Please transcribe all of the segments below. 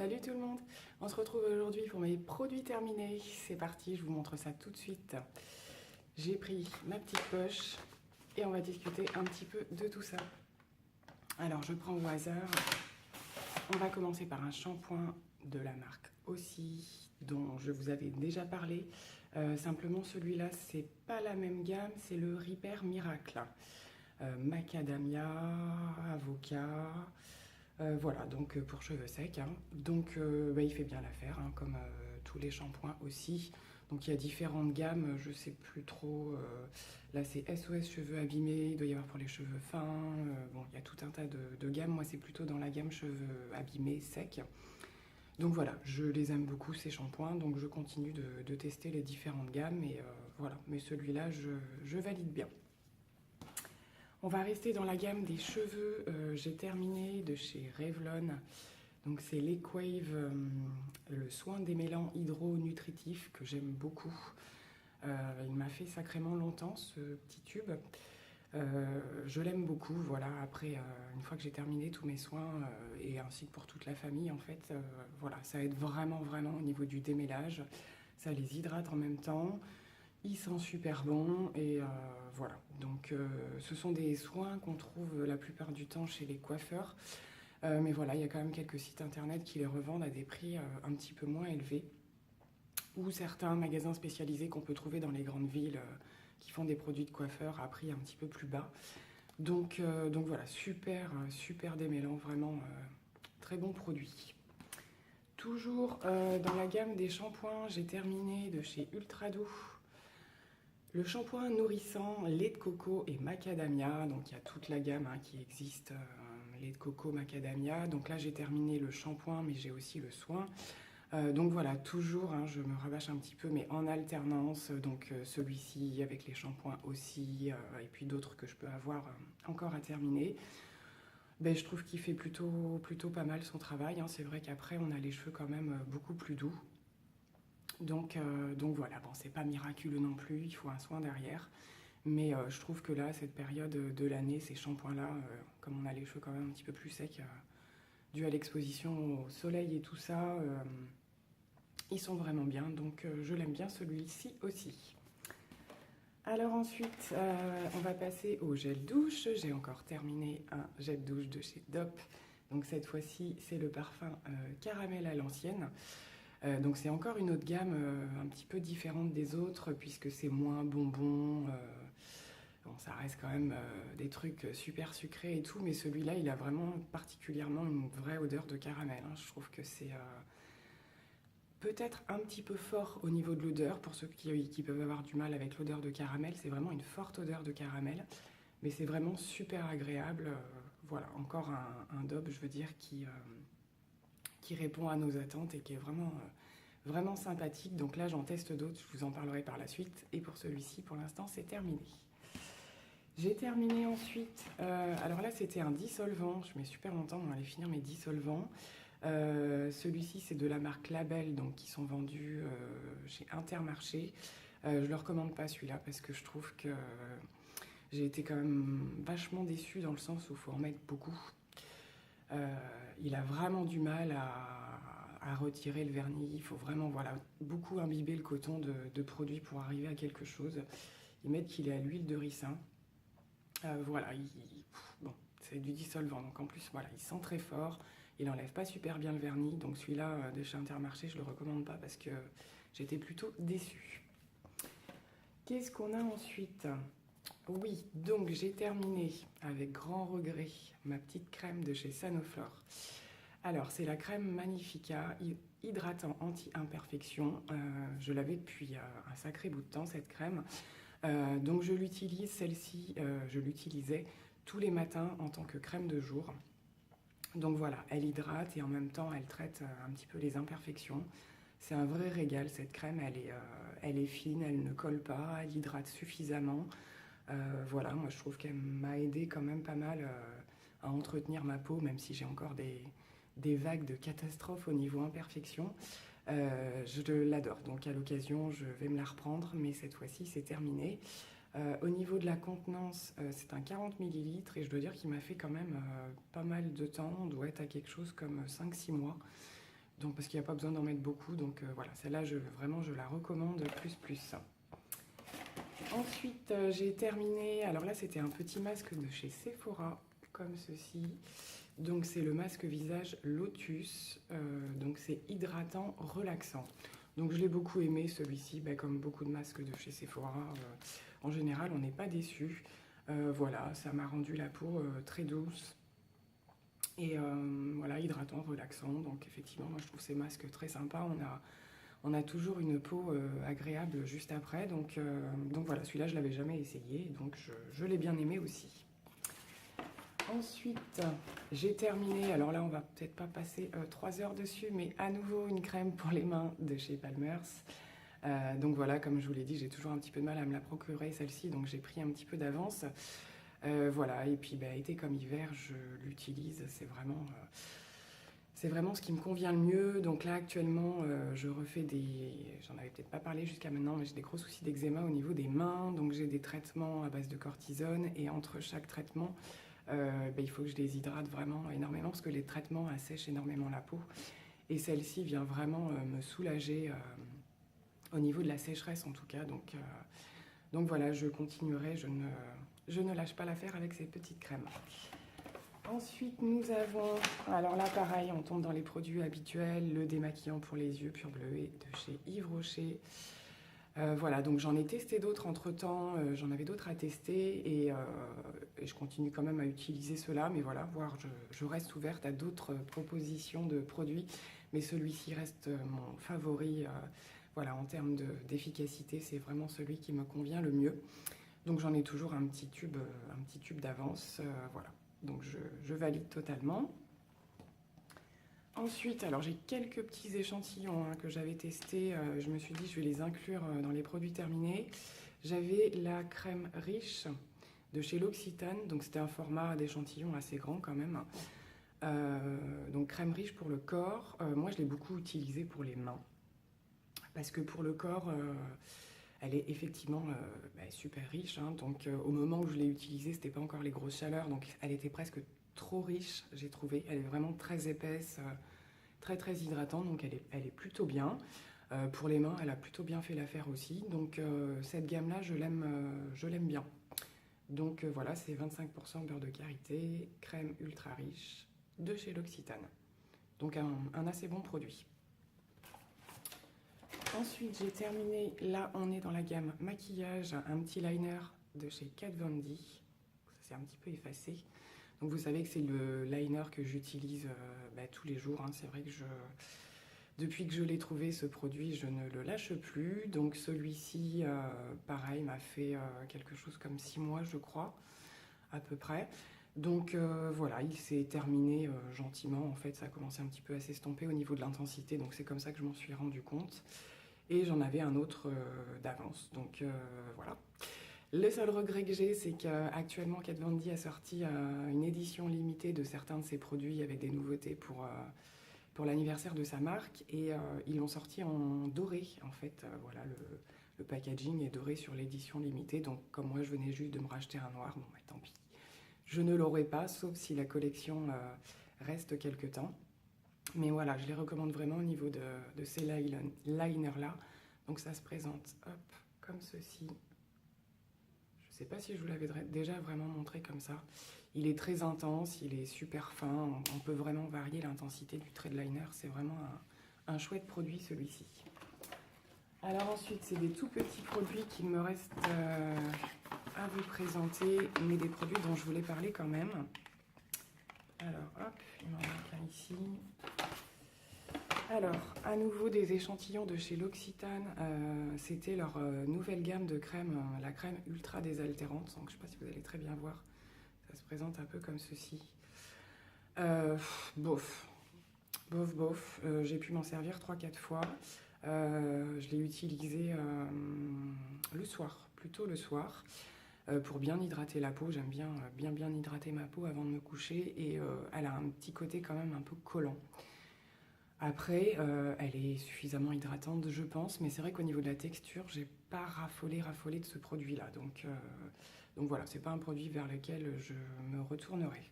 Salut tout le monde, on se retrouve aujourd'hui pour mes produits terminés. C'est parti, je vous montre ça tout de suite. J'ai pris ma petite poche et on va discuter un petit peu de tout ça. Alors je prends au hasard, on va commencer par un shampoing de la marque Aussi, dont je vous avais déjà parlé. Simplement celui-là, c'est pas la même gamme, c'est le Repair Miracle. Macadamia, avocat, voilà, donc pour cheveux secs, hein. Donc il fait bien l'affaire, hein, comme tous les shampoings aussi. Donc il y a différentes gammes, je sais plus trop. Là c'est SOS cheveux abîmés, il doit y avoir pour les cheveux fins. Bon, il y a tout un tas de gammes. Moi c'est plutôt dans la gamme cheveux abîmés secs. Donc voilà, je les aime beaucoup ces shampoings, donc je continue de tester les différentes gammes. Et voilà, mais celui-là je valide bien. On va rester dans la gamme des cheveux. J'ai terminé de chez Revlon. Donc c'est l'Equave, le soin démêlant hydro-nutritif que j'aime beaucoup. Il m'a fait sacrément longtemps ce petit tube. Je l'aime beaucoup. Voilà. Après, une fois que j'ai terminé tous mes soins et ainsi que pour toute la famille, en fait, voilà, ça aide vraiment au niveau du démêlage. Ça les hydrate en même temps. Il sent super bon et voilà. Donc ce sont des soins qu'on trouve la plupart du temps chez les coiffeurs. Mais voilà, il y a quand même quelques sites internet qui les revendent à des prix un petit peu moins élevés. Ou certains magasins spécialisés qu'on peut trouver dans les grandes villes qui font des produits de coiffeur à prix un petit peu plus bas. Donc voilà, super démêlant, vraiment très bon produit. Toujours dans la gamme des shampoings, j'ai terminé de chez Ultra Doux. Le shampoing nourrissant, lait de coco et macadamia, donc il y a toute la gamme qui existe, lait de coco, macadamia. Donc là j'ai terminé le shampoing mais j'ai aussi le soin. Donc voilà, toujours, je me rabâche un petit peu mais en alternance, donc celui-ci avec les shampoings aussi, et puis d'autres que je peux avoir encore à terminer. Ben, je trouve qu'il fait plutôt pas mal son travail, hein. C'est vrai qu'après on a les cheveux quand même beaucoup plus doux. Donc voilà, bon, c'est pas miraculeux non plus, il faut un soin derrière. Mais je trouve que là, cette période de l'année, ces shampoings-là, comme on a les cheveux quand même un petit peu plus secs, dû à l'exposition au soleil et tout ça, ils sont vraiment bien. Donc je l'aime bien celui-ci aussi. Alors ensuite, on va passer au gel douche. J'ai encore terminé un gel douche de chez Dop. Donc cette fois-ci, c'est le parfum caramel à l'ancienne. Donc c'est encore une autre gamme un petit peu différente des autres puisque c'est moins bonbon. Bon, ça reste quand même des trucs super sucrés et tout, mais celui-là il a vraiment particulièrement une vraie odeur de caramel, hein. Je trouve que c'est peut-être un petit peu fort au niveau de l'odeur pour ceux qui peuvent avoir du mal avec l'odeur de caramel. C'est vraiment une forte odeur de caramel, mais c'est vraiment super agréable. Voilà, encore un Dove, je veux dire, qui répond à nos attentes et qui est vraiment sympathique. Donc là, j'en teste d'autres, je vous en parlerai par la suite. Et pour celui-ci, pour l'instant, c'est terminé. J'ai terminé ensuite, alors là, c'était un dissolvant. Je mets super longtemps à aller finir mes dissolvants. Celui-ci, c'est de la marque Label, donc qui sont vendus chez Intermarché. Je ne le recommande pas celui-là parce que je trouve que j'ai été quand même vachement déçue dans le sens où il faut en mettre beaucoup. Il a vraiment du mal à retirer le vernis. Il faut vraiment beaucoup imbiber le coton de produit pour arriver à quelque chose. Ils mettent qu'il est à l'huile de ricin. Voilà, bon, c'est du dissolvant. Donc en plus, voilà, il sent très fort. Il n'enlève pas super bien le vernis. Donc celui-là de chez Intermarché, je ne le recommande pas parce que j'étais plutôt déçue. Qu'est-ce qu'on a ensuite ? Oui, donc j'ai terminé avec grand regret ma petite crème de chez Sanoflore. Alors c'est la crème Magnifica hydratant anti-imperfection. Je l'avais depuis un sacré bout de temps cette crème. Donc je l'utilise, celle-ci, je l'utilisais tous les matins en tant que crème de jour. Donc voilà, elle hydrate et en même temps elle traite un petit peu les imperfections. C'est un vrai régal cette crème, elle est fine, elle ne colle pas, elle hydrate suffisamment. Voilà, moi je trouve qu'elle m'a aidé quand même pas mal à entretenir ma peau, même si j'ai encore des vagues de catastrophes au niveau imperfection. Je l'adore, donc à l'occasion je vais me la reprendre, mais cette fois-ci c'est terminé. Au niveau de la contenance, c'est un 40 ml et je dois dire qu'il m'a fait quand même pas mal de temps. On doit être à quelque chose comme 5-6 mois. Donc parce qu'il n'y a pas besoin d'en mettre beaucoup. Donc voilà, celle-là, vraiment, je la recommande plus. Ensuite, j'ai terminé. Alors là, c'était un petit masque de chez Sephora, comme ceci. Donc c'est le masque visage Lotus. Donc c'est hydratant, relaxant. Donc je l'ai beaucoup aimé celui-ci, comme beaucoup de masques de chez Sephora. En général, on n'est pas déçu. Voilà, ça m'a rendu la peau très douce. Et voilà, hydratant, relaxant. Donc effectivement, moi je trouve ces masques très sympas. On a toujours une peau agréable juste après. Donc voilà, celui-là je l'avais jamais essayé. Donc je l'ai bien aimé aussi. Ensuite, j'ai terminé. Alors là, on va peut-être pas passer 3 heures dessus, mais à nouveau une crème pour les mains de chez Palmer's. Donc voilà, comme je vous l'ai dit, j'ai toujours un petit peu de mal à me la procurer celle-ci. Donc j'ai pris un petit peu d'avance. Voilà, et puis été comme hiver, je l'utilise. C'est vraiment ce qui me convient le mieux. Donc là, actuellement, je refais j'en avais peut-être pas parlé jusqu'à maintenant, mais j'ai des gros soucis d'eczéma au niveau des mains. Donc j'ai des traitements à base de cortisone. Et entre chaque traitement, il faut que je les hydrate vraiment énormément parce que les traitements assèchent énormément la peau. Et celle-ci vient vraiment me soulager au niveau de la sécheresse en tout cas. Donc voilà, je continuerai. Je ne lâche pas l'affaire avec ces petites crèmes. Ensuite, nous avons, alors là pareil, on tombe dans les produits habituels, le démaquillant pour les yeux Pure Bleu de chez Yves Rocher. Voilà, donc j'en ai testé d'autres entre-temps, j'en avais d'autres à tester et je continue quand même à utiliser cela, mais voilà, je reste ouverte à d'autres propositions de produits, mais celui-ci reste mon favori, voilà, en termes d'efficacité, c'est vraiment celui qui me convient le mieux. Donc j'en ai toujours un petit tube d'avance, voilà. Donc je valide totalement. Ensuite, alors j'ai quelques petits échantillons que j'avais testés. Je me suis dit je vais les inclure dans les produits terminés. J'avais la crème riche de chez L'Occitane. Donc c'était un format d'échantillon assez grand quand même. Donc crème riche pour le corps. Moi je l'ai beaucoup utilisée pour les mains. Parce que pour le corps, elle est effectivement super riche. Donc au moment où je l'ai utilisée, c'était pas encore les grosses chaleurs. Donc elle était presque trop riche, j'ai trouvé. Elle est vraiment très épaisse, très très hydratante. Donc elle est plutôt bien. Pour les mains, elle a plutôt bien fait l'affaire aussi. Donc cette gamme-là, je l'aime bien. Donc voilà, c'est 25% beurre de karité, crème ultra riche de chez L'Occitane. Donc un assez bon produit. Ensuite, j'ai terminé, là on est dans la gamme maquillage, un petit liner de chez Kat Von D. Ça s'est un petit peu effacé. Donc vous savez que c'est le liner que j'utilise tous les jours. C'est vrai que depuis que je l'ai trouvé, ce produit, je ne le lâche plus. Donc celui-ci, pareil, m'a fait quelque chose comme 6 mois, je crois, à peu près. Donc voilà, il s'est terminé gentiment. En fait, ça a commencé un petit peu à s'estomper au niveau de l'intensité. Donc c'est comme ça que je m'en suis rendu compte. Et j'en avais un autre d'avance. Donc voilà. Le seul regret que j'ai, c'est qu'actuellement, Kat Von D a sorti une édition limitée de certains de ses produits avec des nouveautés pour l'anniversaire de sa marque. Et ils l'ont sorti en doré, en fait. Voilà, le packaging est doré sur l'édition limitée. Donc comme moi, je venais juste de me racheter un noir, bon, tant pis. Je ne l'aurai pas, sauf si la collection reste quelque temps. Mais voilà, je les recommande vraiment au niveau de ces liners-là. Donc ça se présente comme ceci. Je ne sais pas si je vous l'avais déjà vraiment montré comme ça. Il est très intense, il est super fin. On peut vraiment varier l'intensité du trait de liner. C'est vraiment un chouette produit celui-ci. Alors ensuite, c'est des tout petits produits qu'il me reste à vous présenter, mais des produits dont je voulais parler quand même. Alors hop, il m'en manque un ici. Alors, à nouveau des échantillons de chez L'Occitane, c'était leur nouvelle gamme de crème, la crème ultra désaltérante. Donc, je ne sais pas si vous allez très bien voir, ça se présente un peu comme ceci. Bof, j'ai pu m'en servir 3-4 fois. Je l'ai utilisé le soir, plutôt le soir, pour bien hydrater la peau. J'aime bien hydrater ma peau avant de me coucher et elle a un petit côté quand même un peu collant. Après, elle est suffisamment hydratante, je pense, mais c'est vrai qu'au niveau de la texture, j'ai pas raffolé de ce produit-là. Donc voilà, c'est pas un produit vers lequel je me retournerai.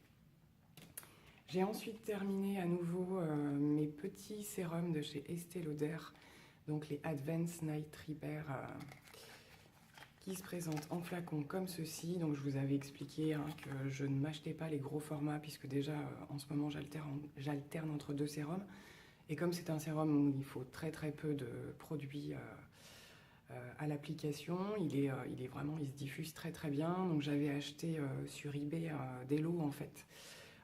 J'ai ensuite terminé à nouveau mes petits sérums de chez Estée Lauder, donc les Advanced Night Repair qui se présentent en flacon comme ceci. Donc je vous avais expliqué que je ne m'achetais pas les gros formats puisque déjà en ce moment j'alterne entre deux sérums. Et comme c'est un sérum où il faut très peu de produits à l'application, il se diffuse très bien. Donc j'avais acheté sur eBay des lots en fait.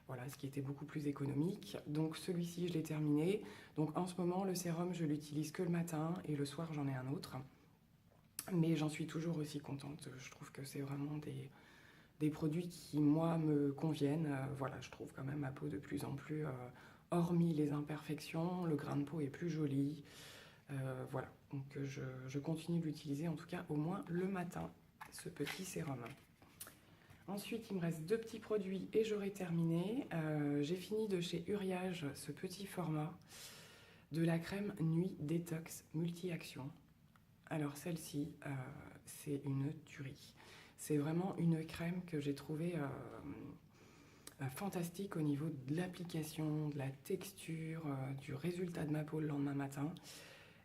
Voilà, ce qui était beaucoup plus économique. Donc celui-ci, je l'ai terminé. Donc en ce moment, le sérum, je l'utilise que le matin et le soir, j'en ai un autre. Mais j'en suis toujours aussi contente. Je trouve que c'est vraiment des produits qui, moi, me conviennent. Voilà, je trouve quand même ma peau de plus en plus, hormis les imperfections, le grain de peau est plus joli. Voilà, donc je continue de l'utiliser, en tout cas au moins le matin, ce petit sérum. Ensuite, il me reste deux petits produits et j'aurai terminé. J'ai fini de chez Uriage ce petit format de la crème Nuit Détox Multi-Action. Alors celle-ci, c'est une tuerie. C'est vraiment une crème que j'ai trouvée fantastique au niveau de l'application, de la texture, du résultat de ma peau le lendemain matin.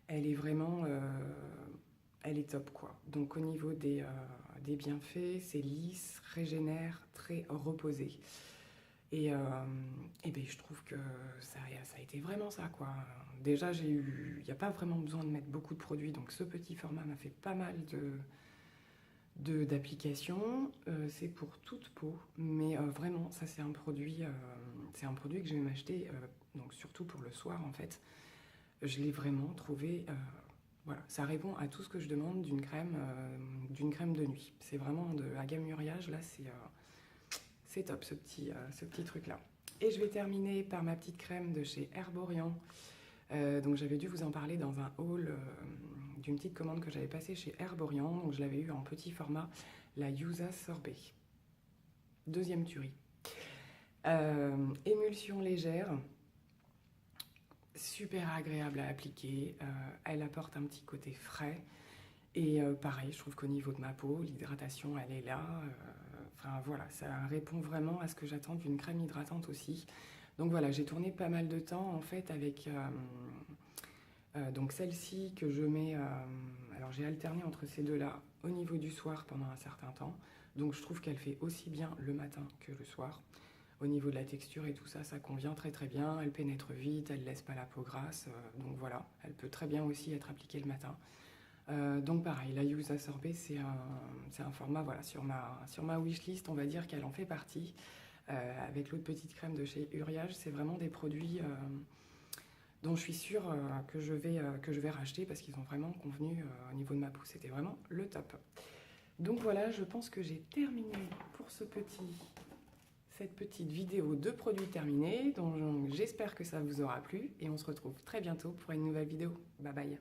Elle est vraiment... elle est top quoi. Donc au niveau des bienfaits, c'est lisse, régénère, très reposé. Et ben, je trouve que ça a été vraiment ça quoi. Déjà il n'y a pas vraiment besoin de mettre beaucoup de produits, donc ce petit format m'a fait pas mal d'applications. C'est pour toute peau, mais vraiment ça c'est un produit que je vais m'acheter, donc surtout pour le soir en fait. Je l'ai vraiment trouvé... voilà, ça répond à tout ce que je demande d'une crème de nuit. C'est vraiment de la gamme Uriage, là, c'est top ce petit truc-là. Et je vais terminer par ma petite crème de chez Herborian. Donc j'avais dû vous en parler dans un haul d'une petite commande que j'avais passée chez Herborian. Donc je l'avais eu en petit format, la Yuza Sorbet. Deuxième tuerie. Émulsion légère. Super agréable à appliquer, elle apporte un petit côté frais et pareil, je trouve qu'au niveau de ma peau, l'hydratation elle est là, enfin voilà, ça répond vraiment à ce que j'attends d'une crème hydratante aussi. Donc voilà, j'ai tourné pas mal de temps en fait avec donc celle-ci que je mets, alors j'ai alterné entre ces deux-là au niveau du soir pendant un certain temps, donc je trouve qu'elle fait aussi bien le matin que le soir. Au niveau de la texture et tout ça, ça convient très bien. Elle pénètre vite, elle laisse pas la peau grasse. Donc voilà, elle peut très bien aussi être appliquée le matin. Donc pareil, la Yuza Sorbet, c'est un format, voilà, sur ma wishlist, on va dire qu'elle en fait partie. Avec l'autre petite crème de chez Uriage, c'est vraiment des produits dont je suis sûre que je vais racheter parce qu'ils ont vraiment convenu au niveau de ma peau. C'était vraiment le top. Donc voilà, je pense que j'ai terminé pour cette petite vidéo de produits terminés, donc j'espère que ça vous aura plu et on se retrouve très bientôt pour une nouvelle vidéo. Bye bye.